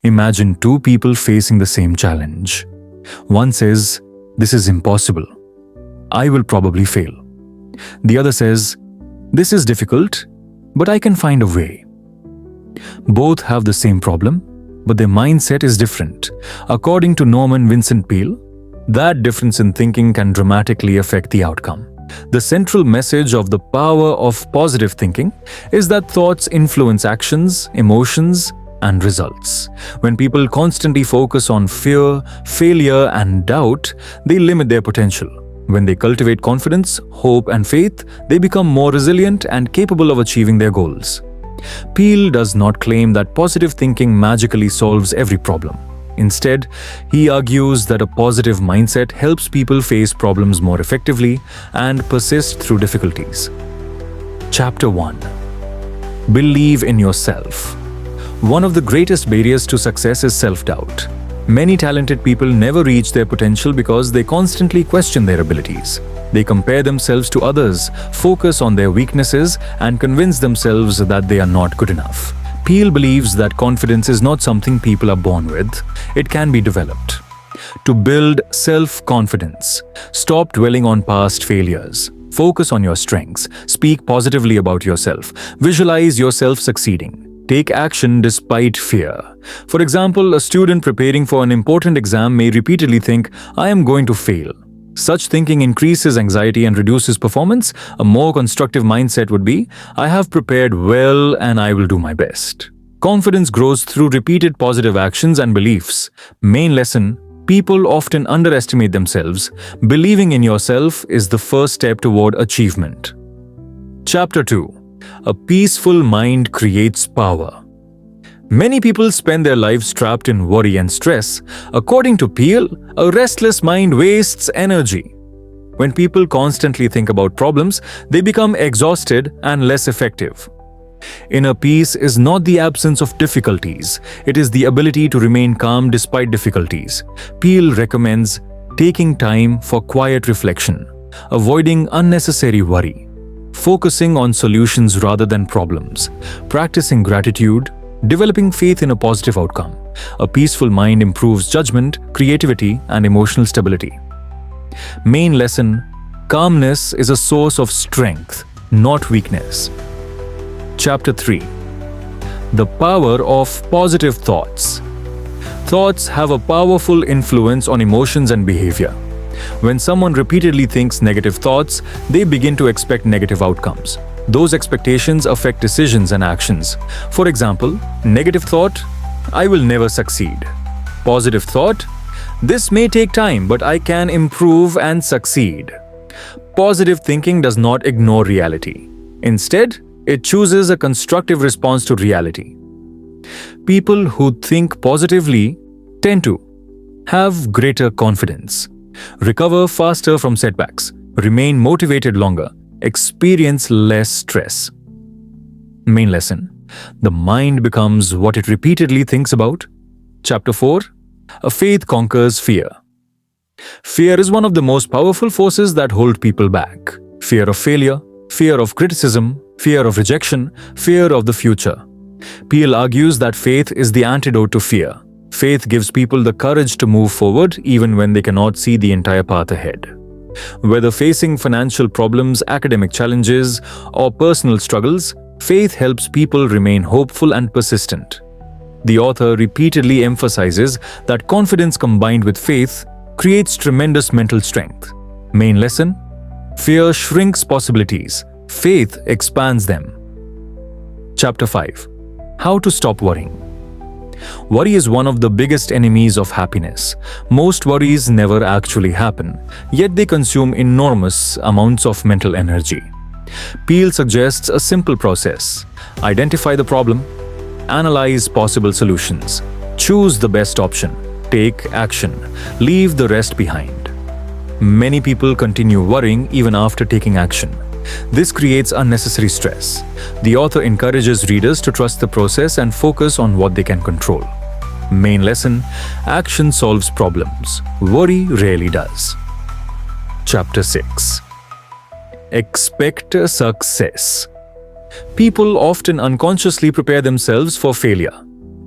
Imagine two people facing the same challenge. One says, "This is impossible. I will probably fail." The other says, "This is difficult, but I can find a way." Both have the same problem, but their mindset is different. According to Norman Vincent Peale, that difference in thinking can dramatically affect the outcome. The central message of the power of positive thinking is that thoughts influence actions, emotions, and results. When people constantly focus on fear, failure, and doubt, they limit their potential. When they cultivate confidence, hope, and faith, they become more resilient and capable of achieving their goals. Peale does not claim that positive thinking magically solves every problem. Instead, he argues that a positive mindset helps people face problems more effectively and persist through difficulties. Chapter 1. Believe in yourself. One of the greatest barriers to success is self-doubt. Many talented people never reach their potential because they constantly question their abilities. They compare themselves to others, focus on their weaknesses, and convince themselves that they are not good enough. Peale believes that confidence is not something people are born with, it can be developed. To build self-confidence, stop dwelling on past failures. Focus on your strengths, speak positively about yourself, visualize yourself succeeding. Take action despite fear. For example, a student preparing for an important exam may repeatedly think, "I am going to fail." Such thinking increases anxiety and reduces performance. A more constructive mindset would be, "I have prepared well and I will do my best." Confidence grows through repeated positive actions and beliefs. Main lesson: people often underestimate themselves. Believing in yourself is the first step toward achievement. Chapter 2. A peaceful mind creates power. Many people spend their lives trapped in worry and stress. According to Peale, a restless mind wastes energy. When people constantly think about problems, they become exhausted and less effective. Inner peace is not the absence of difficulties, it is the ability to remain calm despite difficulties. Peale recommends taking time for quiet reflection, avoiding unnecessary worry, focusing on solutions rather than problems, practicing gratitude, developing faith in a positive outcome. A peaceful mind improves judgment, creativity, and emotional stability. Main lesson: calmness is a source of strength, not weakness. Chapter 3. The power of positive thoughts. Thoughts have a powerful influence on emotions and behavior. When someone repeatedly thinks negative thoughts, they begin to expect negative outcomes. Those expectations affect decisions and actions. For example, negative thought, "I will never succeed." Positive thought, "This may take time, but I can improve and succeed." Positive thinking does not ignore reality. Instead, it chooses a constructive response to reality. People who think positively tend to have greater confidence, recover faster from setbacks, remain motivated longer, experience less stress. Main lesson: the mind becomes what it repeatedly thinks about. Chapter 4. A faith conquers fear. Fear is one of the most powerful forces that hold people back. Fear of failure, fear of criticism, fear of rejection, fear of the future. Peale argues that faith is the antidote to fear. Faith gives people the courage to move forward even when they cannot see the entire path ahead. Whether facing financial problems, academic challenges, or personal struggles, faith helps people remain hopeful and persistent. The author repeatedly emphasizes that confidence combined with faith creates tremendous mental strength. Main lesson: fear shrinks possibilities, faith expands them. Chapter 5. How to stop worrying. Worry is one of the biggest enemies of happiness. Most worries never actually happen, yet they consume enormous amounts of mental energy. Peale suggests a simple process: identify the problem, analyze possible solutions, choose the best option, take action, leave the rest behind. Many people continue worrying even after taking action. This creates unnecessary stress. The author encourages readers to trust the process and focus on what they can control. Main lesson: action solves problems, worry rarely does. Chapter 6. Expect success. People often unconsciously prepare themselves for failure.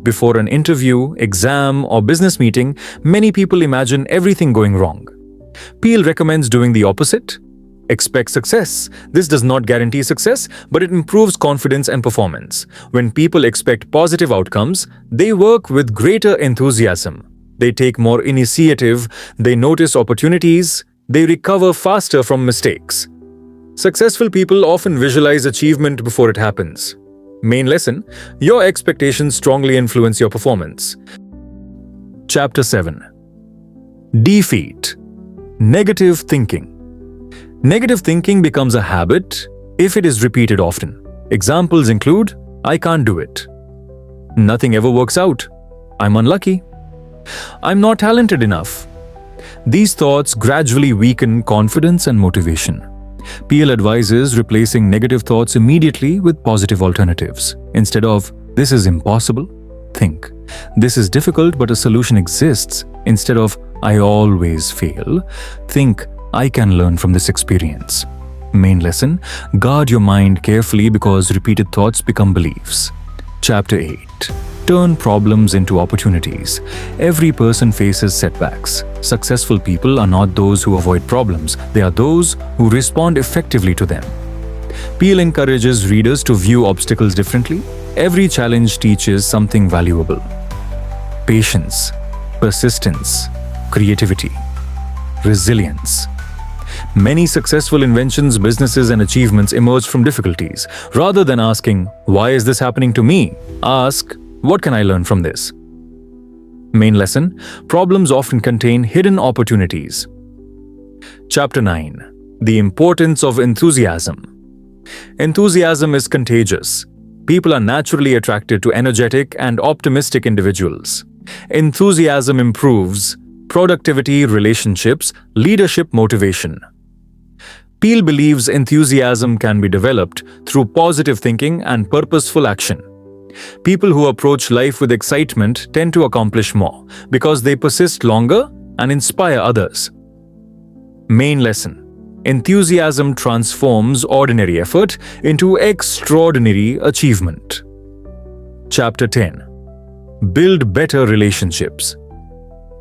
Before an interview, exam, or business meeting, many people imagine everything going wrong. Peale recommends doing the opposite. Expect success. This does not guarantee success, but it improves confidence and performance. When people expect positive outcomes, they work with greater enthusiasm. They take more initiative, they notice opportunities, they recover faster from mistakes. Successful people often visualize achievement before it happens. Main lesson: your expectations strongly influence your performance. Chapter 7. Defeat. Negative thinking. Negative thinking becomes a habit if it is repeated often. Examples include, I can't do it. Nothing ever works out. I'm unlucky. I'm not talented enough. These thoughts gradually weaken confidence and motivation. Peale advises replacing negative thoughts immediately with positive alternatives. Instead of, this is impossible, think, this is difficult but a solution exists. Instead of, I always fail, think, I can learn from this experience. Main lesson: guard your mind carefully because repeated thoughts become beliefs. Chapter 8. Turn problems into opportunities. Every person faces setbacks. Successful people are not those who avoid problems, they are those who respond effectively to them. Peale encourages readers to view obstacles differently. Every challenge teaches something valuable. Patience, persistence, creativity, resilience. Many successful inventions, businesses, and achievements emerge from difficulties. Rather than asking, why is this happening to me? Ask, what can I learn from this? Main lesson: problems often contain hidden opportunities. Chapter 9. The importance of enthusiasm. Enthusiasm is contagious. People are naturally attracted to energetic and optimistic individuals. Enthusiasm improves productivity, relationships, leadership, motivation. Peale believes enthusiasm can be developed through positive thinking and purposeful action. People who approach life with excitement tend to accomplish more because they persist longer and inspire others. Main lesson: enthusiasm transforms ordinary effort into extraordinary achievement. Chapter 10. Build better relationships.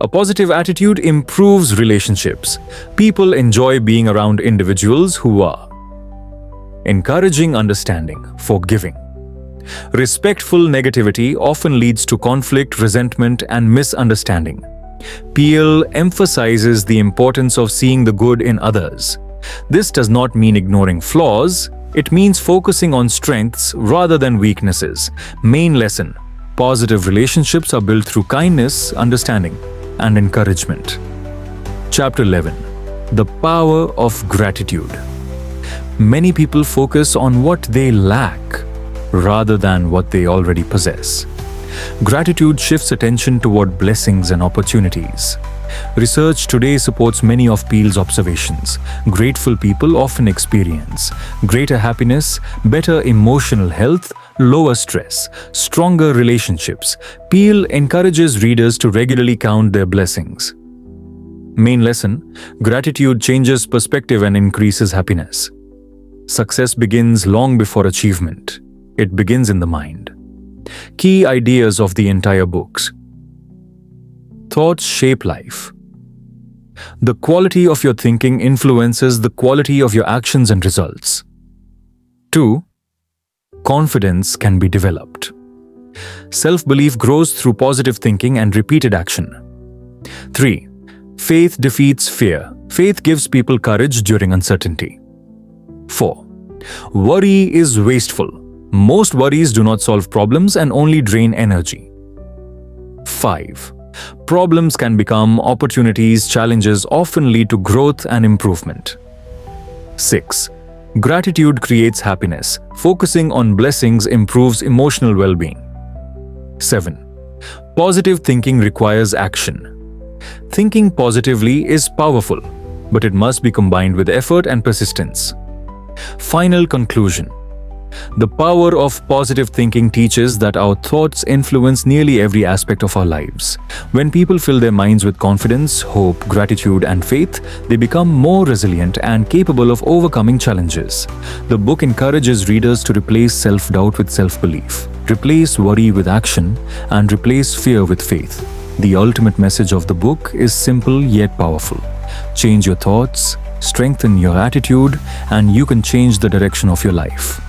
A positive attitude improves relationships. People enjoy being around individuals who are encouraging, understanding, forgiving. Respectful negativity often leads to conflict, resentment, and misunderstanding. Peale emphasizes the importance of seeing the good in others. This does not mean ignoring flaws, it means focusing on strengths rather than weaknesses. Main lesson: positive relationships are built through kindness, understanding, and encouragement. Chapter 11. The power of gratitude. Many people focus on what they lack rather than what they already possess. Gratitude shifts attention toward blessings and opportunities. Research today supports many of Peale's observations. Grateful people often experience greater happiness, better emotional health, lower stress, stronger relationships. Peale encourages readers to regularly count their blessings. Main lesson: gratitude changes perspective and increases happiness. Success begins long before achievement. It begins in the mind. Key ideas of the entire books. Thoughts shape life. The quality of your thinking influences the quality of your actions and results. 2. Confidence can be developed. Self-belief grows through positive thinking and repeated action. 3. Faith defeats fear. Faith gives people courage during uncertainty. 4. Worry is wasteful. Most worries do not solve problems and only drain energy. 5. Problems can become opportunities. Challenges often lead to growth and improvement. 6. Gratitude creates happiness. Focusing on blessings improves emotional well-being. 7. Positive thinking requires action. Thinking positively is powerful, but it must be combined with effort and persistence. Final conclusion. The power of positive thinking teaches that our thoughts influence nearly every aspect of our lives. When people fill their minds with confidence, hope, gratitude, and faith, they become more resilient and capable of overcoming challenges. The book encourages readers to replace self-doubt with self-belief, replace worry with action, and replace fear with faith. The ultimate message of the book is simple yet powerful. Change your thoughts, strengthen your attitude, and you can change the direction of your life.